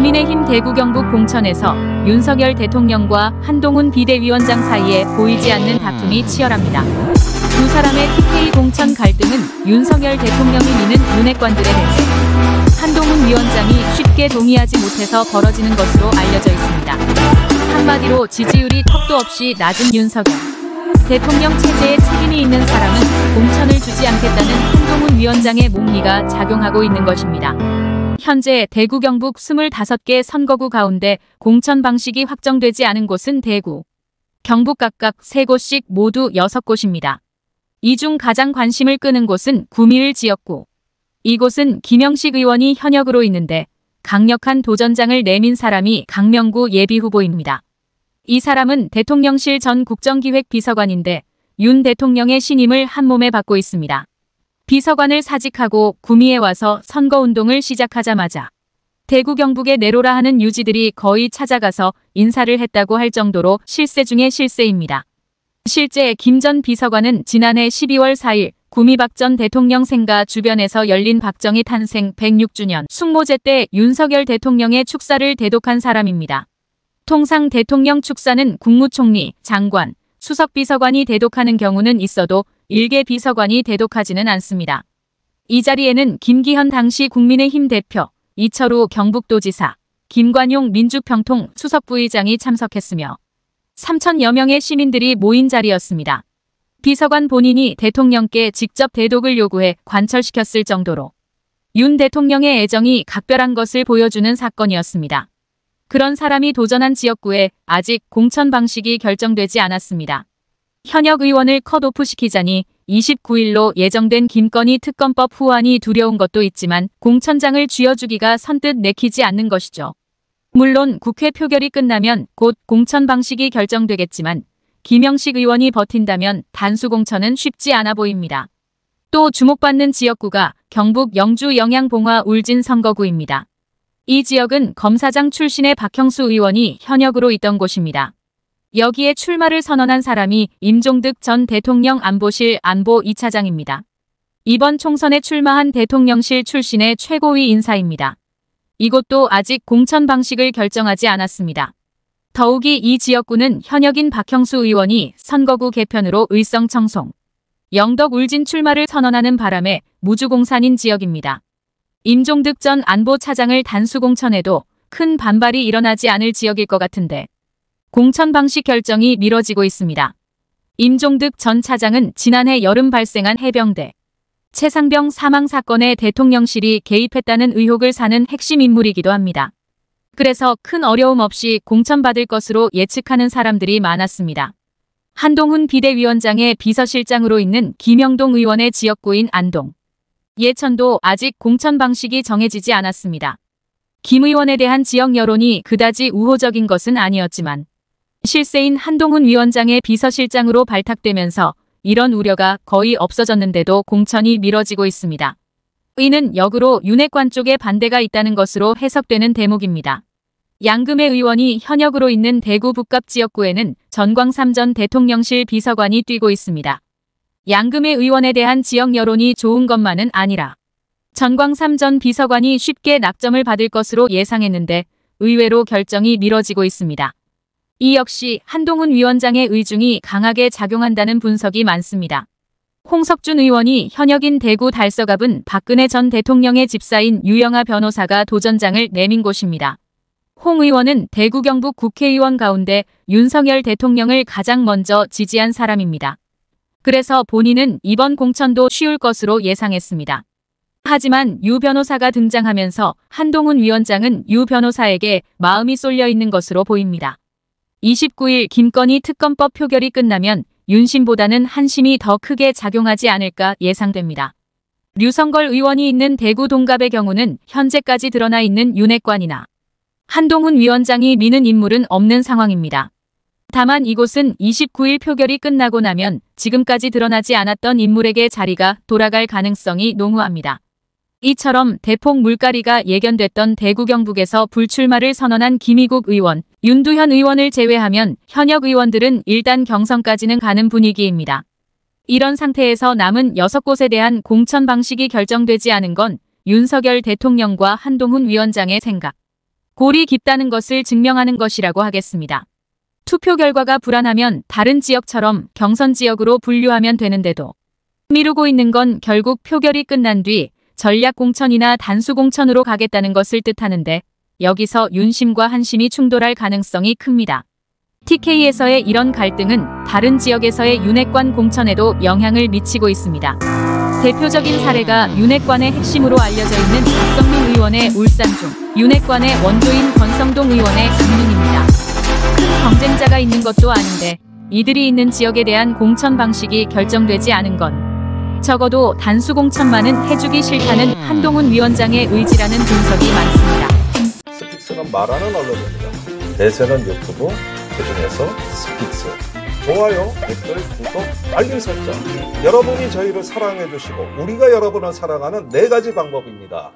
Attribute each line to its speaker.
Speaker 1: 국민의힘 대구 경북 공천에서 윤석열 대통령과 한동훈 비대위원장 사이에 보이지 않는 다툼이 치열합니다. 두 사람의 TK 공천 갈등은 윤석열 대통령이 미는 윤핵관들에 대해 한동훈 위원장이 쉽게 동의하지 못해서 벌어지는 것으로 알려져 있습니다. 한마디로 지지율이 턱도 없이 낮은 윤석열 대통령 체제에 책임이 있는 사람은 공천을 주지 않겠다는 한동훈 위원장의 목리가 작용하고 있는 것입니다. 현재 대구 경북 25개 선거구 가운데 공천 방식이 확정되지 않은 곳은 대구, 경북 각각 3곳씩 모두 6곳입니다. 이 중 가장 관심을 끄는 곳은 구미을 지역구. 이곳은 김영식 의원이 현역으로 있는데 강력한 도전장을 내민 사람이 강명구 예비후보입니다. 이 사람은 대통령실 전 국정기획비서관인데 윤 대통령의 신임을 한몸에 받고 있습니다. 비서관을 사직하고 구미에 와서 선거운동을 시작하자마자 대구 경북에 내로라 하는 유지들이 거의 찾아가서 인사를 했다고 할 정도로 실세 중의 실세입니다. 실제 김 전 비서관은 지난해 12월 4일 구미 박 전 대통령 생가 주변에서 열린 박정희 탄생 106주년 숙모제 때 윤석열 대통령의 축사를 대독한 사람입니다. 통상 대통령 축사는 국무총리, 장관, 수석비서관이 대독하는 경우는 있어도 일개 비서관이 대독하지는 않습니다. 이 자리에는 김기현 당시 국민의힘 대표, 이철우 경북도지사, 김관용 민주평통 수석부의장이 참석했으며 3천여 명의 시민들이 모인 자리였습니다. 비서관 본인이 대통령께 직접 대독을 요구해 관철시켰을 정도로 윤 대통령의 애정이 각별한 것을 보여주는 사건이었습니다. 그런 사람이 도전한 지역구에 아직 공천 방식이 결정되지 않았습니다. 현역 의원을 컷오프시키자니 29일로 예정된 김건희 특검법 후안이 두려운 것도 있지만 공천장을 쥐어주기가 선뜻 내키지 않는 것이죠. 물론 국회 표결이 끝나면 곧 공천 방식이 결정되겠지만 김영식 의원이 버틴다면 단수 공천은 쉽지 않아 보입니다. 또 주목받는 지역구가 경북 영주 영양 봉화 울진 선거구입니다. 이 지역은 검사장 출신의 박형수 의원이 현역으로 있던 곳입니다. 여기에 출마를 선언한 사람이 임종득 전 대통령 안보실 안보 2차장입니다. 이번 총선에 출마한 대통령실 출신의 최고위 인사입니다. 이곳도 아직 공천 방식을 결정하지 않았습니다. 더욱이 이 지역구는 현역인 박형수 의원이 선거구 개편으로 의성청송, 영덕 울진 출마를 선언하는 바람에 무주공산인 지역입니다. 임종득 전 안보차장을 단수 공천해도 큰 반발이 일어나지 않을 지역일 것 같은데 공천 방식 결정이 미뤄지고 있습니다. 임종득 전 차장은 지난해 여름 발생한 해병대 최상병 사망 사건에 대통령실이 개입했다는 의혹을 사는 핵심 인물이기도 합니다. 그래서 큰 어려움 없이 공천받을 것으로 예측하는 사람들이 많았습니다. 한동훈 비대위원장의 비서실장으로 있는 김영동 의원의 지역구인 안동, 예천도 아직 공천 방식이 정해지지 않았습니다. 김 의원에 대한 지역 여론이 그다지 우호적인 것은 아니었지만 실세인 한동훈 위원장의 비서실장으로 발탁되면서 이런 우려가 거의 없어졌는데도 공천이 미뤄지고 있습니다. 이는 역으로 윤핵관 쪽에 반대가 있다는 것으로 해석되는 대목입니다. 양금혜 의원이 현역으로 있는 대구 북갑 지역구에는 전광삼 전 대통령실 비서관이 뛰고 있습니다. 양금혜 의원에 대한 지역 여론이 좋은 것만은 아니라 전광삼 전 비서관이 쉽게 낙점을 받을 것으로 예상했는데 의외로 결정이 미뤄지고 있습니다. 이 역시 한동훈 위원장의 의중이 강하게 작용한다는 분석이 많습니다. 홍석준 의원이 현역인 대구 달서갑은 박근혜 전 대통령의 집사인 유영아 변호사가 도전장을 내민 곳입니다. 홍 의원은 대구 경북 국회의원 가운데 윤석열 대통령을 가장 먼저 지지한 사람입니다. 그래서 본인은 이번 공천도 쉬울 것으로 예상했습니다. 하지만 유 변호사가 등장하면서 한동훈 위원장은 유 변호사에게 마음이 쏠려 있는 것으로 보입니다. 29일 김건희 특검법 표결이 끝나면 윤심보다는 한심이 더 크게 작용하지 않을까 예상됩니다. 류성걸 의원이 있는 대구 동갑의 경우는 현재까지 드러나 있는 윤핵관이나 한동훈 위원장이 미는 인물은 없는 상황입니다. 다만 이곳은 29일 표결이 끝나고 나면 지금까지 드러나지 않았던 인물에게 자리가 돌아갈 가능성이 농후합니다. 이처럼 대폭 물갈이가 예견됐던 대구 경북에서 불출마를 선언한 김희국 의원, 윤두현 의원을 제외하면 현역 의원들은 일단 경선까지는 가는 분위기입니다. 이런 상태에서 남은 6곳에 대한 공천 방식이 결정되지 않은 건 윤석열 대통령과 한동훈 위원장의 생각, 골이 깊다는 것을 증명하는 것이라고 하겠습니다. 투표 결과가 불안하면 다른 지역처럼 경선 지역으로 분류하면 되는데도 미루고 있는 건 결국 표결이 끝난 뒤 전략 공천이나 단수 공천으로 가겠다는 것을 뜻하는데 여기서 윤심과 한심이 충돌할 가능성이 큽니다. TK에서의 이런 갈등은 다른 지역에서의 윤핵관 공천에도 영향을 미치고 있습니다. 대표적인 사례가 윤핵관의 핵심으로 알려져 있는 박성민 의원의 울산중, 윤핵관의 원조인 권성동 의원의 강릉입니다. 큰 경쟁자가 있는 것도 아닌데 이들이 있는 지역에 대한 공천 방식이 결정되지 않은 건 적어도 단수 공천만은 해주기 싫다는 한동훈 위원장의 의지라는 분석이 많습니다.
Speaker 2: 스픽스는 말하는 언론입니다. 대세는 유튜브, 그중에서 스픽스. 좋아요, 댓글, 구독, 알림 설정. 여러분이 저희를 사랑해 주시고 우리가 여러분을 사랑하는 4가지 방법입니다.